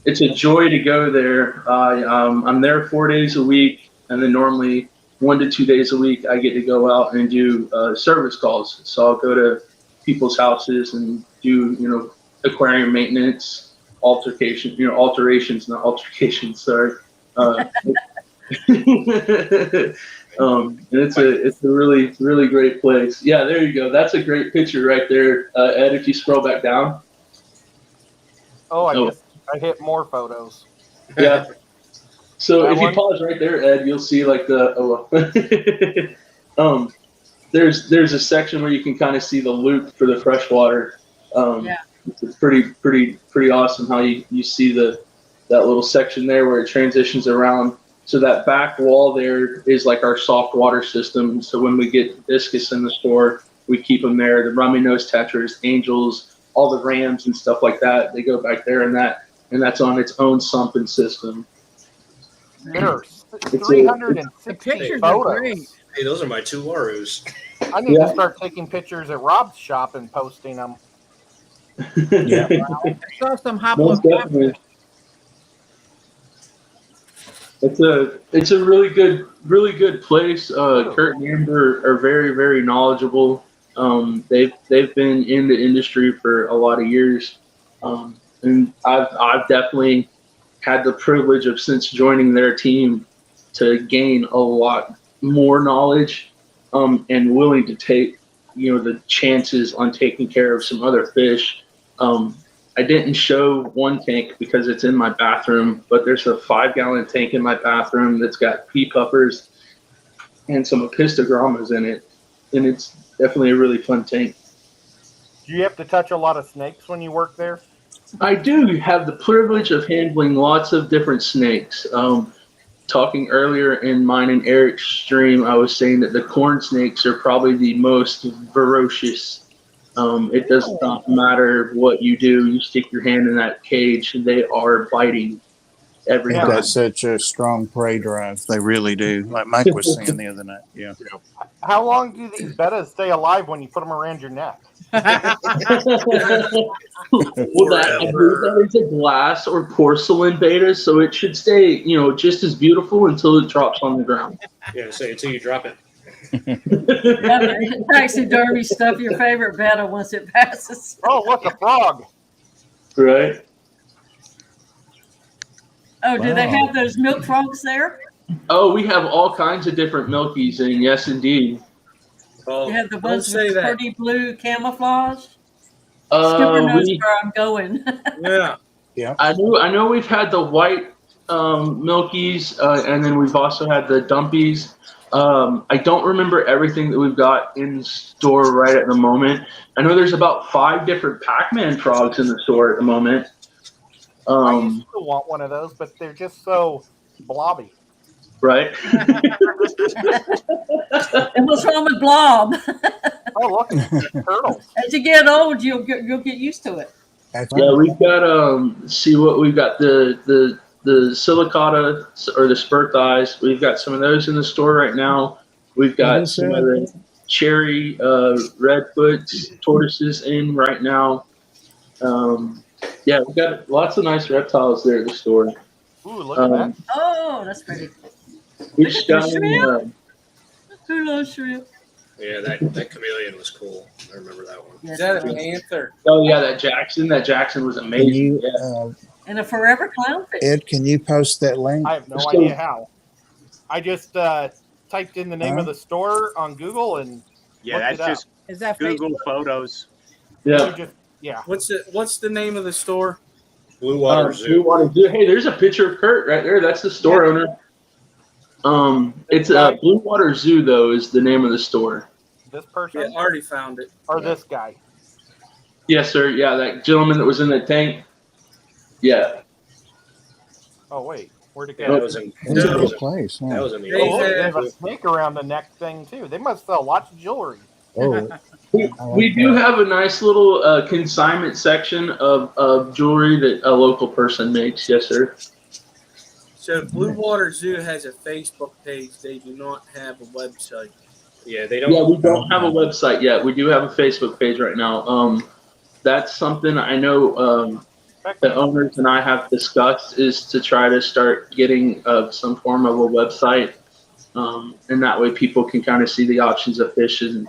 It's a joy to go there. I'm there 4 days a week, and then normally 1 to 2 days a week I get to go out and do service calls. So I'll go to people's houses and do aquarium maintenance, alterations, not altercations. Sorry. And it's a really, really great place. Yeah, there you go. That's a great picture right there, Ed. If you scroll back down. I hit more photos. Yeah. So if you pause right there, Ed, you'll see like there's a section where you can kind of see the loop for the freshwater. It's pretty awesome how you see that little section there where it transitions around. So that back wall there is like our soft water system. So when we get discus in the store, we keep them there. The rummy nose tetras, angels, all the rams and stuff like that, they go back there, and that's on its own sumping system. There's The 360 pictures are photos. great. Hey, those are my 2 Warus. I need to start taking pictures at Rob's shop and posting them. Yeah. I saw some Most definitely. It's a really good place. Kurt and Amber are very, very knowledgeable. They've been in the industry for a lot of years, and I've definitely had the privilege of, since joining their team, to gain a lot more knowledge, and willing to take the chances on taking care of some other fish. I didn't show one tank because it's in my bathroom, but there's a 5-gallon tank in my bathroom that's got pea puffers and some apistogrammas in it, and it's definitely a really fun tank. Do you have to touch a lot of snakes when you work there? I do have the privilege of handling lots of different snakes. Talking earlier in mine and Eric's stream, I was saying that the corn snakes are probably the most ferocious. It does not matter what you do. You stick your hand in that cage, and they are biting every They've time. got such a strong prey drive. They really do. Like Mike was saying the other night. Yeah. How long do these bettas stay alive when you put them around your neck? Well, that I believe that is a glass or porcelain beta, so it should stay, just as beautiful until it drops on the ground. Yeah, say until you drop it. Taxidermy stuff your favorite beta once it passes. Oh, look, a frog. Right. Oh, do they Wow. have those milk frogs there? Oh, we have all kinds of different milkies, and yes, indeed. Well, You have the don't ones say with the that. pretty blue camouflage? Skipper knows We, where I'm going. Yeah. I know we've had the white milkies, and then we've also had the dumpies. I don't remember everything that we've got in store right at the moment. I know there's about 5 different Pac-Man frogs in the store at the moment. I used to want one of those, but they're just so blobby. Right. And what's wrong with Blob? Oh, look, turtles. As you get old, you'll get used to it. That's Yeah, right. we've got see what we've got, the silicata or the spurt thighs. We've got some of those in the store right now. We've What got is some that? of the cherry redfoots, tortoises in right now. Yeah, we've got lots of nice reptiles there at the store. Ooh, look at that. Oh, that's pretty. We just got Shrimp? Who loves shrimp? Yeah, that chameleon was cool. I remember that one. Yes, Is that a it is. panther? oh yeah, that Jackson was Can amazing. you, Yeah. And a forever clownfish. Ed, can you post that link? I have no So- idea how. I just typed in the name of the store on Google and Yeah, looked that's it up. just Is that Google Facebook? Photos. Yeah. Just, yeah. What's the name of the store? Blue Water Blue Zoo. Water Zoo. Hey, there's a picture of Kurt right there. That's the store owner. It's Blue Water Zoo though is the name of the store. This person Yeah, already found it. or this guy? Yes, sir. Yeah, that gentleman that was in the tank. Yeah. Oh wait, where'd it Yeah, go? that was in. It's a That good was, place. that Huh? was in the Oh, look, old. they have a snake around the neck thing too. They must sell lots of jewelry. Oh, We do have a nice little consignment section of jewelry that a local person makes. Yes, sir. So Blue Water Zoo has a Facebook page. They do not have a website. Yeah, they don't. Yeah, we don't have a website yet. We do have a Facebook page right now. That's something I know the owners and I have discussed is to try to start getting some form of a website. And that way people can kind of see the options of fish and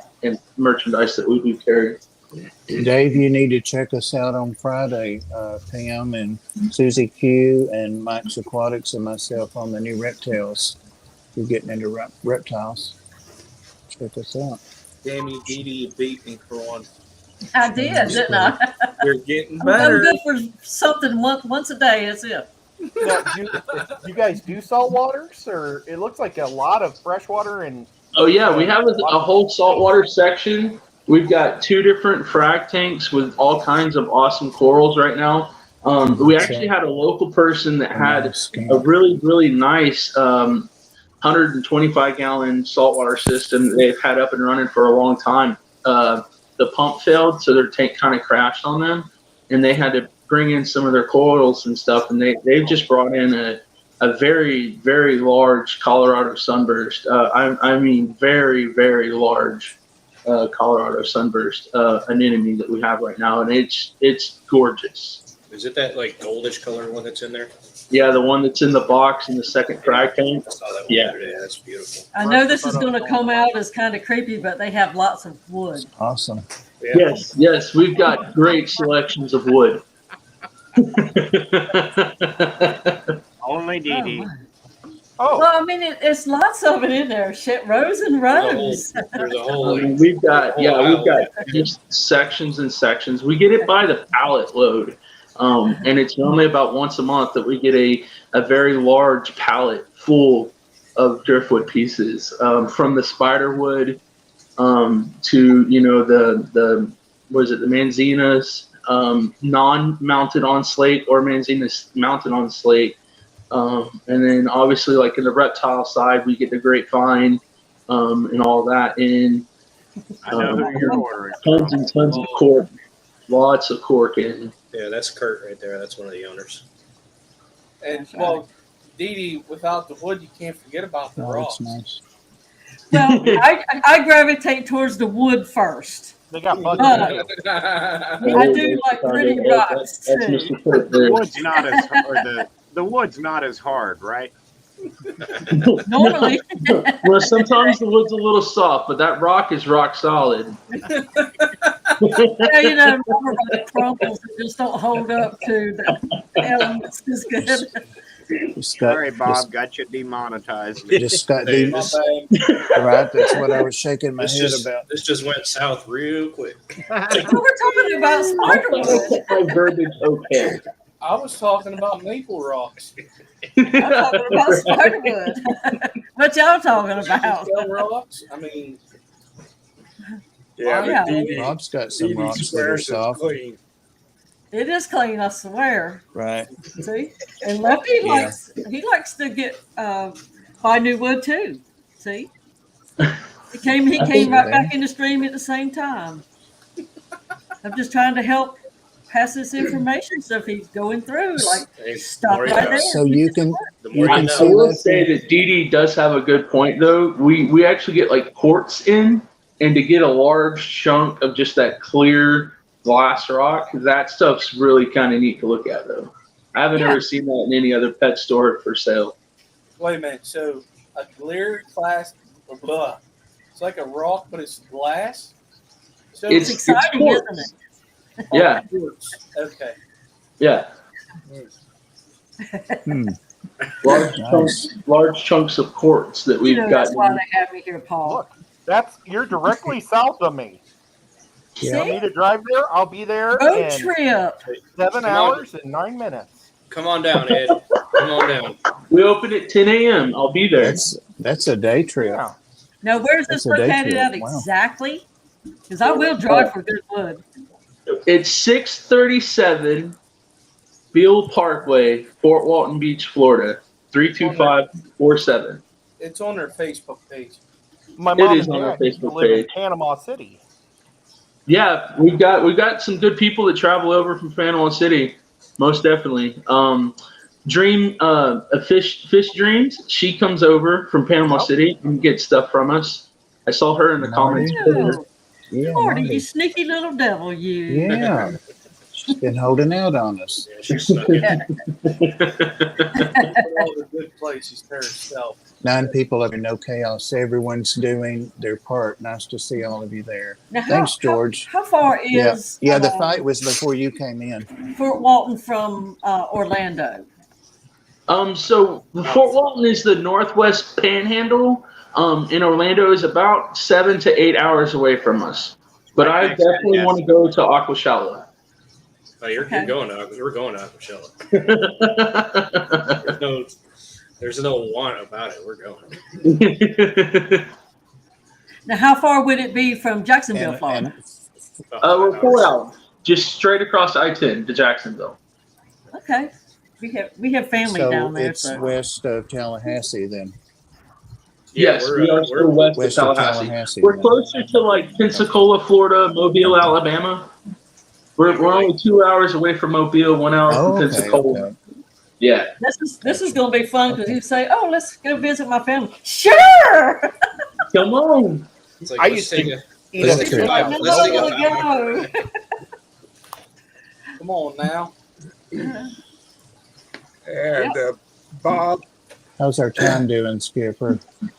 merchandise that we do carry. Dave, you need to check us out on Friday. Pam and Susie Q and Mike's Aquatics and myself on the new reptiles. We're getting into reptiles. Check us out. Damn you, Dee Dee, you beat me for one. I did, didn't I? You're getting I'm better. good for something once a day. That's it. Now, do you guys do salt waters, or it looks like a lot of freshwater and Oh yeah, we have a whole saltwater section. We've got 2 different frag tanks with all kinds of awesome corals right now. We actually had a local person that had a really, really nice 125-gallon saltwater system that they've had up and running for a long time. The pump failed, so their tank kind of crashed on them, and they had to bring in some of their corals and stuff, and they've just brought in a very, very large Colorado sunburst. I mean, very, very large Colorado sunburst anemone that we have right now, and it's gorgeous. Is it that like goldish color one that's in there? Yeah, the one that's in the box in the second frag tank. I saw that one Yeah. the other day. That's beautiful. I know this is going to come out as kind of creepy, but they have lots of wood. Awesome. Yeah. Yes, we've got great selections of wood. Only Dee Dee. oh, Well, I mean, it's lots of it in there. Shit, rows and rows. There's a whole like, We've got just sections and sections. We get it by the pallet load, and it's normally about once a month that we get a very large pallet full of driftwood pieces, from the spiderwood to the manzinas, non-mounted on slate or manzinas mounted on slate. And then obviously like in the reptile side, we get the grapevine and all that in. I know who you're ordering. Tons and tons of cork. Lots of cork in. yeah, that's Kurt right there. That's one of the owners. And well, Dee Dee, without the wood, you can't forget about the Oh, rocks. that's nice. Well, I gravitate towards the wood first. They got bugs Uh, in you. I do like pretty rocks That's too. Mr. Kurt The there. wood's not as hard. The wood's not as hard, right? Normally, Well, sometimes the wood's a little soft, but that rock is rock solid. yeah, rubber rock crumbles and just don't hold up to the elements as good. Just got, Sorry, Bob, got you demonetized. just got Hey, the, My bad. right. That's what I was shaking my This head just, about. this just went south real quick. We're talking about spiderwood. My verbiage okay. I was talking about maple rocks. I'm talking about spiderwood. What y'all talking about? Shell rocks. I mean, Yeah, Yeah. but DD, Rob's got some DD rocks that are swears it's soft, clean. It is clean, I swear. right? See, and Lefty Yeah. likes to get buy new wood too. See, he came right back in the stream at the same time. I'm just trying to help pass this information. So if he's going through, like, Hey, stop more you right know. there. So you can The you more you can I see know. will Lefty. say that Dee Dee does have a good point, though. We actually get like quartz in, and to get a large chunk of just that clear glass rock, that stuff's really kind of neat to look at, though. I haven't Yeah. ever seen that in any other pet store for sale. wait a minute. So a clear glass, it's like a rock, but it's glass. So It's It's exciting, quartz. isn't it? Yeah, Okay. yeah. Hmm, Large large chunks of quartz that we've got. That's why they have me here, Paul. Look, you're directly south of me. You want me See, to drive there? I'll be there road in trip. 7 Come on. hours and 9 minutes. Come on down, Ed. Come on down. We open at 10 a.m. I'll be there. that's a day trip. Yeah. Now, where's this That's a day located trip. at Wow. exactly? Because I will drive for good wood. It's 637 Beale Parkway, Fort Walton Beach, Florida, 32547. It's on their Facebook page. My It mom is and on our dad used to Facebook live in page. Panama City. Yeah, we've got some good people that travel over from Panama City, most definitely. Dream Fish Dreams, she comes over from Panama Oh. City and gets stuff from us. I saw her in the comments. Oh, Yeah, Marty, Marty. you sneaky little devil, you. Yeah. She's been holding out on us. Yeah, she snuck in. Put all the good places to herself. 9 people up in no chaos. Everyone's doing their part. Nice to see all of you there. Now, Thanks, George. How far Yeah, is yeah. The fight was before you came in. Fort Walton from Orlando? So Fort Walton is the northwest panhandle. In Orlando is about 7 to 8 hours away from us. But Right I next to it, definitely yes. want to go to Aquashala. Oh, you're Okay. going to. We're going to Aquashala. There's no want about it. We're going. Now, how far would it be from Jacksonville, And, Florida? About We're 5 4 hours. hours, just straight across I-10 to Jacksonville. Okay, we have family so down there. it's So west of Tallahassee then. Yeah, Yes, we're, we are still west, West of of Tallahassee. Tallahassee. We're then. closer to like Pensacola, Florida, Mobile, Alabama. We're only 2 hours away from Mobile, 1 hour Oh, from okay, Pensacola. okay. Yeah. this is going to be fun because you say, "Oh, let's go visit my family." Sure. Come on. It's like, I let's used to take a, eat let's a take a trip. five. No, Let's take a no, 5 no. Come on now. And Bob, How's our time doing, Skipper? You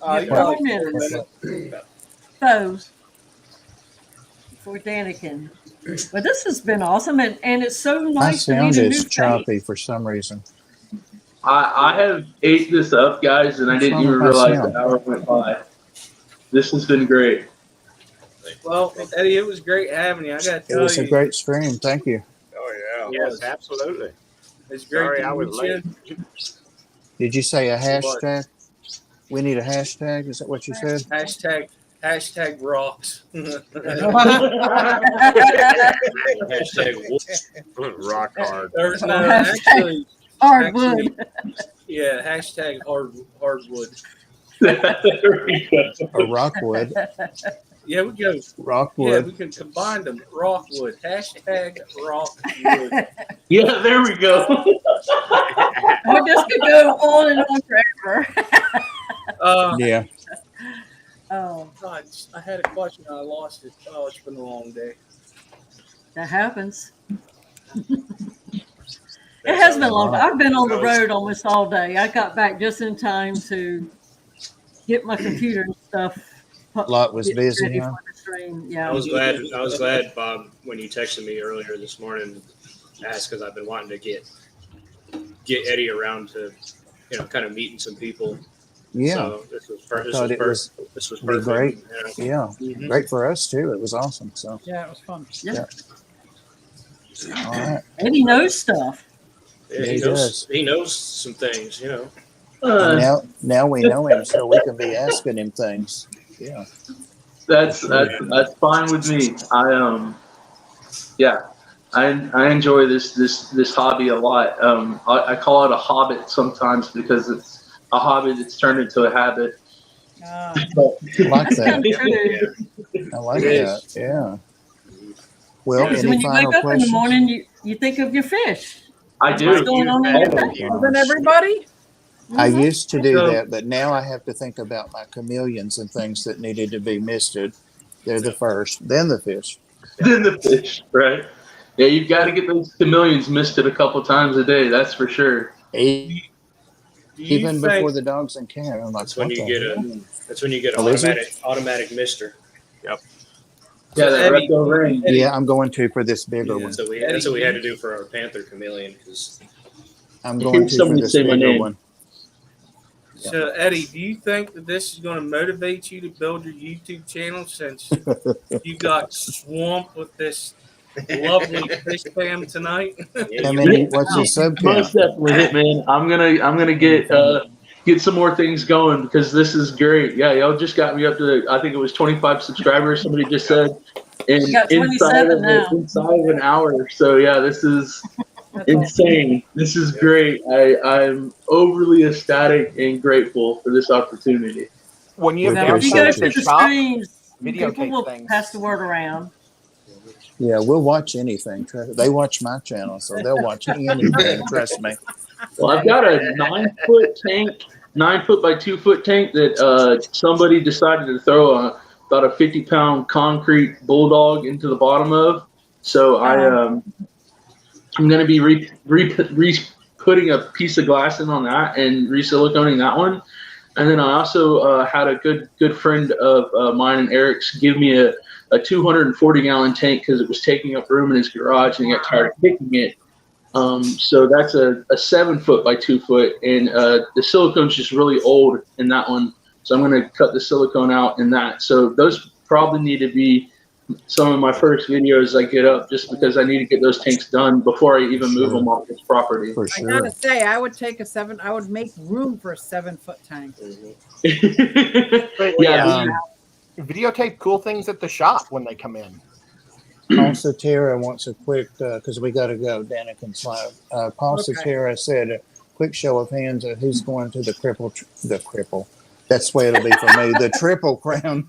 Yeah, got 4 minutes. 4 minutes. Foes for Danikin. But this has been awesome, and it's so My nice to sound meet a new is face. choppy for some reason. I have ate this up, guys, and I What's didn't wrong even with my realize sound? the hour went by. This has been great. Well, Eddie, it was great having you. I got to It tell was a you, great stream. Thank you. oh yeah. Yes, absolutely. it's great Sorry, to I was meet late. you. Did you say a hashtag? We need a hashtag. Is that what you said? Hashtag rocks. Hashtag Rock hard. There's no actually, Hardwood. yeah. Hashtag hardwood. There we go. Or rockwood? Yeah, we go. Yeah, Rockwood. we can combine them. Rockwood. Hashtag rockwood. Yeah, there we go. We just could go on and on forever. Uh, Yeah. Oh, God, I had a question. I lost it. Oh, it's been a long day. that happens. It That has been sounds- long. I've been on the that was- road almost all day. I got back just in time to get my computer and stuff. Lot was get busy, ready huh? for the stream. Yeah. I was glad, Bob, when you texted me earlier this morning, asked because I've been wanting to get Eddie around to, kind of meeting some people. Yeah, So this was thought it was perfect. be great. Yeah. Yeah, great for us too. It was awesome. So, Yeah, it was fun. Yeah. all right. Eddie knows stuff. Yeah, He does. He knows some things, And now we know him, so we can be asking him things. Yeah. That's fine with me. I enjoy this hobby a lot. I call it a hobbit sometimes because it's a hobby that's turned into a habit. Ah, I like that. True. I like It that. is. Yeah. Well, Yeah. So any when you final wake up in the questions? morning, you think of your fish. I What's do. going on in your day? wasn't everybody? I Mhm. used to do So- that, but now I have to think about my chameleons and things that needed to be misted. They're the first, then the fish. Then the fish, right? Yeah, you've got to get those chameleons misted a couple times a day. That's for sure. Do you Even think, before the dogs and cat, I'm like, That's when what you the get hell? That's when you get A lizard? automatic mister. Yeah, that Eddie- recto ring. Yeah, I'm going to for this bigger one. So that's what we had to do for our panther chameleon because I'm going to for Somebody this say my bigger name. one. So, Eddie, do you think that this is going to motivate you to build your YouTube channel since you got swamped with this lovely fish fam tonight? How many? What's your sub Most count? definitely, Hitman. I'm gonna get some more things going because this is great. Yeah, y'all just got me up to I think it was 25 subscribers. Somebody just said, and You got inside 27 of now. inside of an hour. So yeah, this is That's awesome. insane. This is great. I'm overly ecstatic and grateful for this opportunity. When you We have Now, if you go appreciate to downtime it. the to shop, streams, people videotape will things. pass the word around. Yeah, we'll watch anything. They watch my channel, so they'll watch anything. Trust me. Well, I've got a 9-foot tank, 9-foot by 2-foot tank that somebody decided to throw about a 50-pound concrete bulldog into the bottom of. So I'm going to be putting a piece of glass in on that and resiliconing that one. And then I also had a good friend of mine and Eric's give me a 240-gallon tank because it was taking up room in his garage and he got tired of picking it. So that's a 7-foot by 2-foot, and the silicone's just really old in that one. So I'm going to cut the silicone out in that. So those probably need to be some of my first videos I get up, just because I need to get those tanks done before I even move them off this property. For I sure. gotta say, I would make room for a 7-foot tank. Yeah, videotape cool things at the shop when they come in. Paul Tara wants a quick, because we got to go. Danica and Slide. Paul Okay. Tara said, a quick show of hands of who's going to the cripple. That's the way it'll be for me. The Triple Crown.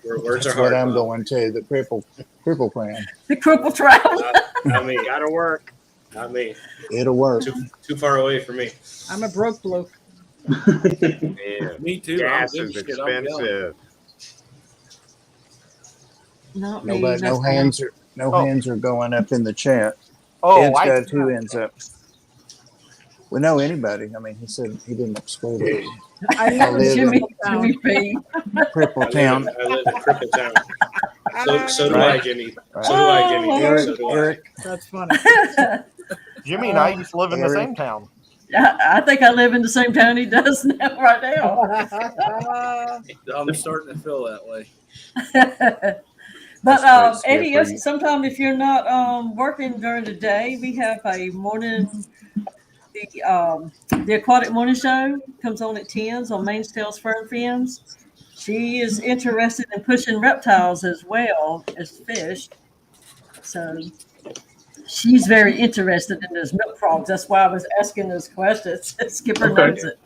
words That's are what hard. I'm Bob. going to. The Triple Crown. The cripple travel. Not me. Gotta work. Not me. It'll work. Too far away for me. I'm a broke bloke. Yeah. Me too. Gas I'm is good. Shit, I'm going. expensive. Not me. Nobody, no that's fine. hands are hands are going up in the chat. Oh, Ed's I got 2 ends up. We know anybody. I mean, he said he didn't exclude it. I live in Jimmy, Jimmy Jimmy P. Cripple Town. I live in Cripple Town. So do Right. I, Jimmy. Right. So do I, Jimmy. Oh, So do I. Eric, That's funny. Jimmy and I used to live in the Eric. same town. I think I live in the same town he does now, right now. I'm starting to feel that way. But That's great Eddie, for you. sometime if you're not working during the day, we have a morning. The Aquatic Morning Show comes on at 10s on Mainstays Fern Fins. She is interested in pushing reptiles as well as fish. So she's very interested in those milk frogs. That's why I was asking those questions. Skipper Okay. knows it.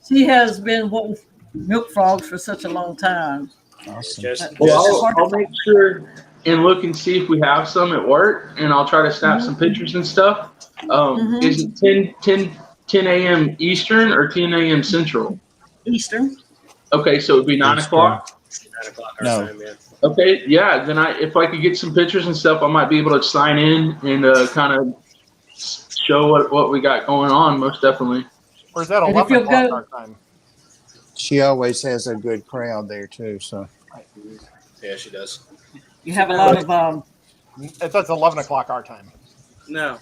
She has been wanting milk frogs for such a long time. awesome. Just, Well, just I'll make sure and look and see if we have some at work, and I'll try to snap some pictures and stuff. Mhm. Is it 10 a.m. Eastern or 10 a.m. Central? Eastern. Okay, so it would be 9 o'clock. 9 o'clock our No. time, yeah. Okay, yeah. Then if I could get some pictures and stuff, I might be able to sign in and kind of show what we got going on. Most definitely. Or is that And if 11 you'll o'clock go- our time? She always has a good crowd there too. So Yeah, she does. You have a lot of That's 11 o'clock our time. No.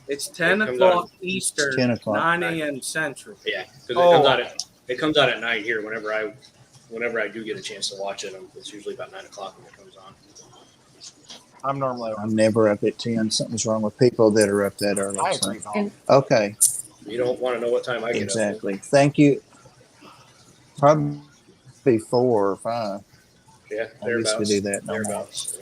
It's 10 It comes o'clock Eastern, 10 o'clock. 9 a.m. Central. Yeah, because Oh. it comes out at night here. Whenever I do get a chance to watch it, it's usually about 9 o'clock when it comes on. I'm normally. I'm never up at 10. Something's wrong with people that are up that early. I So. agree. Tom. Okay, You don't want to know what time I get exactly. Thank you. Probably 4 or 5. up. Yeah, I used to do that no more. Thereabouts.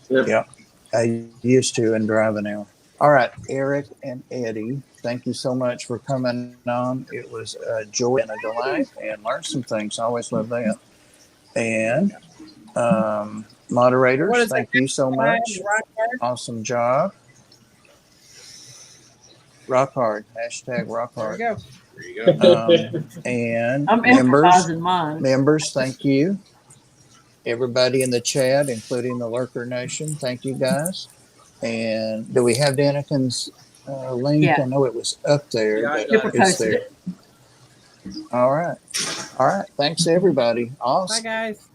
Yeah. Yep. I used to and driving now. All right, Eric and Eddie, thank you so much for coming on. It was a joy and a delight, and learned some things. I always love that. And What moderators, is thank that? you so much. Awesome job. Rock hard. Hashtag rock There we hard. go. There you go. And I'm emphasizing mine. members, thank you. Everybody in the chat, including the Lurker Nation, thank you guys. And do we have Danikin's link? Yeah. I know it was up there, Yeah, I but got it. it's Posted there. All right. All right. Thanks, everybody. Bye, Awesome guys.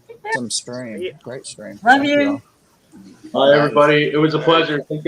stream. Great stream. Love Thank you. all. Bye, everybody. It was a pleasure. Thank you.